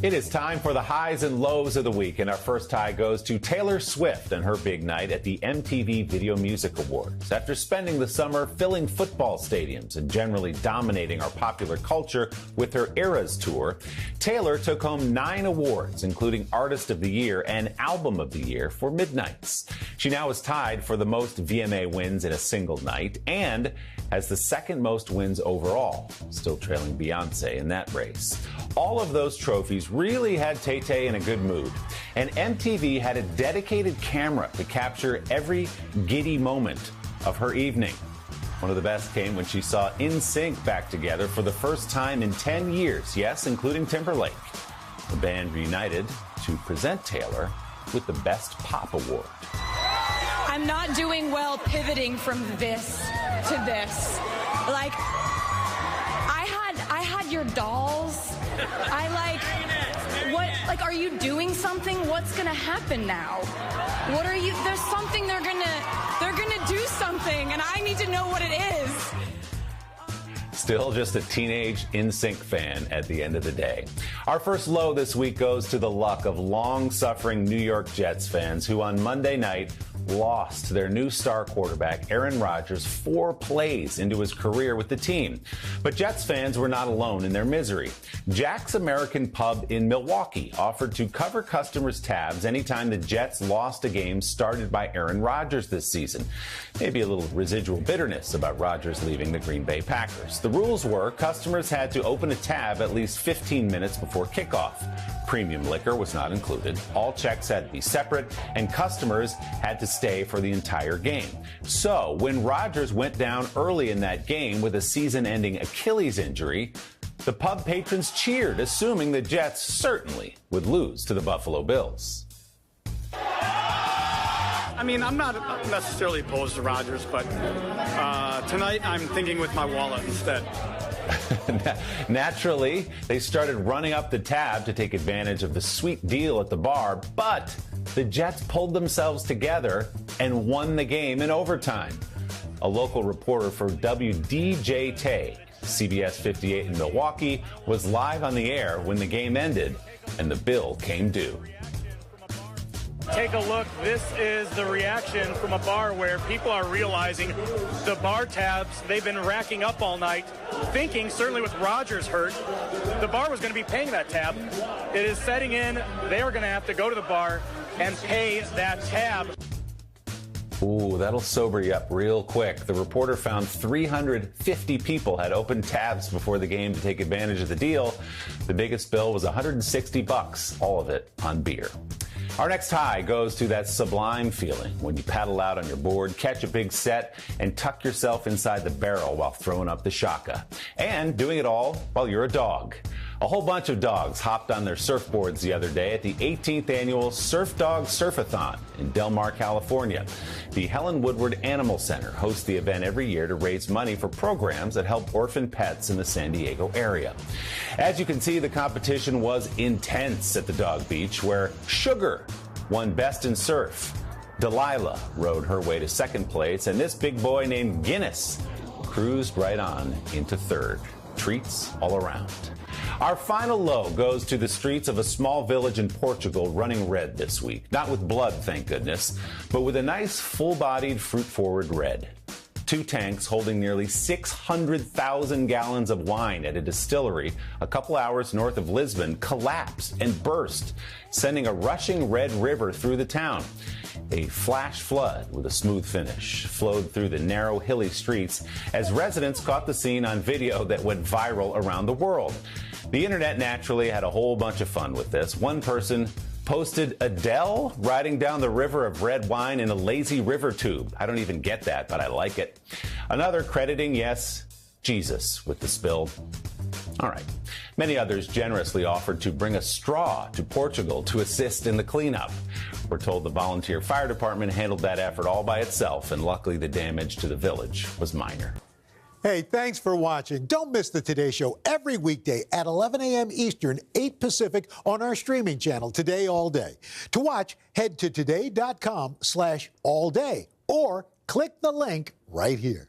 It is time for the highs and lows of the week, and our first high goes to Taylor Swift and her big night at the MTV Video Music Awards. After spending the summer filling football stadiums and generally dominating our popular culture with her Eras tour, Taylor took home 9 awards, including Artist of the Year and Album of the Year for Midnights. She now is tied for the most VMA wins in a single night and has the second most wins overall, still trailing Beyonce in that race. All of those trophies really had Tay-Tay in a good mood, and MTV had a dedicated camera to capture every giddy moment of her evening. One of the best came when she saw NSYNC back together for the first time in 10 years, yes, including Timberlake. The band reunited to present Taylor with the Best Pop Award. I'm not doing well pivoting from this to this. Like, I had your dolls. Are you doing something? What's gonna happen now? What are you, there's something they're gonna do something, and I need to know what it is. Still just a teenage NSYNC fan at the end of the day. Our first low this week goes to the luck of long-suffering New York Jets fans who on Monday night lost their new star quarterback, Aaron Rodgers, 4 plays into his career with the team. But Jets fans were not alone in their misery. Jack's American Pub in Milwaukee offered to cover customers' tabs anytime the Jets lost a game started by Aaron Rodgers this season. Maybe a little residual bitterness about Rodgers leaving the Green Bay Packers. The rules were customers had to open a tab at least 15 minutes before kickoff. Premium liquor was not included. All checks had to be separate, and customers had to stay for the entire game. So when Rodgers went down early in that game with a season-ending Achilles injury, the pub patrons cheered, assuming the Jets certainly would lose to the Buffalo Bills. I mean, I'm not necessarily opposed to Rodgers, but tonight I'm thinking with my wallet instead. Naturally, they started running up the tab to take advantage of the sweet deal at the bar, but the Jets pulled themselves together and won the game in overtime. A local reporter for WDJT, CBS 58 in Milwaukee, was live on the air when the game ended and the bill came due. Take a look. This is the reaction from a bar where people are realizing the bar tabs they've been racking up all night, thinking, certainly with Rodgers hurt, the bar was going to be paying that tab. It is setting in. They are going to have to go to the bar and pay that tab. Ooh, that'll sober you up real quick. The reporter found 350 people had opened tabs before the game to take advantage of the deal. The biggest bill was $160, all of it on beer. Our next high goes to that sublime feeling when you paddle out on your board, catch a big set, and tuck yourself inside the barrel while throwing up the shaka. And doing it all while you're a dog. A whole bunch of dogs hopped on their surfboards the other day at the 18th annual Surf Dog Surf-A-Thon in Del Mar, California. The Helen Woodward Animal Center hosts the event every year to raise money for programs that help orphan pets in the San Diego area. As you can see, the competition was intense at the Dog Beach, where Sugar won Best in Surf. Delilah rode her way to second place, and this big boy named Guinness cruised right on into third. Treats all around. Our final low goes to the streets of a small village in Portugal running red this week. Not with blood, thank goodness, but with a nice full-bodied fruit-forward red. 2 tanks holding nearly 600,000 gallons of wine at a distillery a couple hours north of Lisbon collapsed and burst, sending a rushing red river through the town. A flash flood with a smooth finish flowed through the narrow, hilly streets as residents caught the scene on video that went viral around the world. The internet naturally had a whole bunch of fun with this. One person posted Adele riding down the river of red wine in a lazy river tube. I don't even get that, but I like it. Another crediting, yes, Jesus with the spill. All right. Many others generously offered to bring a straw to Portugal to assist in the cleanup. We're told the volunteer fire department handled that effort all by itself, and luckily the damage to the village was minor. Hey, thanks for watching. Don't miss the Today Show every weekday at 11 a.m. Eastern, 8 Pacific on our streaming channel, Today All Day. To watch, head to today.com/allday or click the link right here.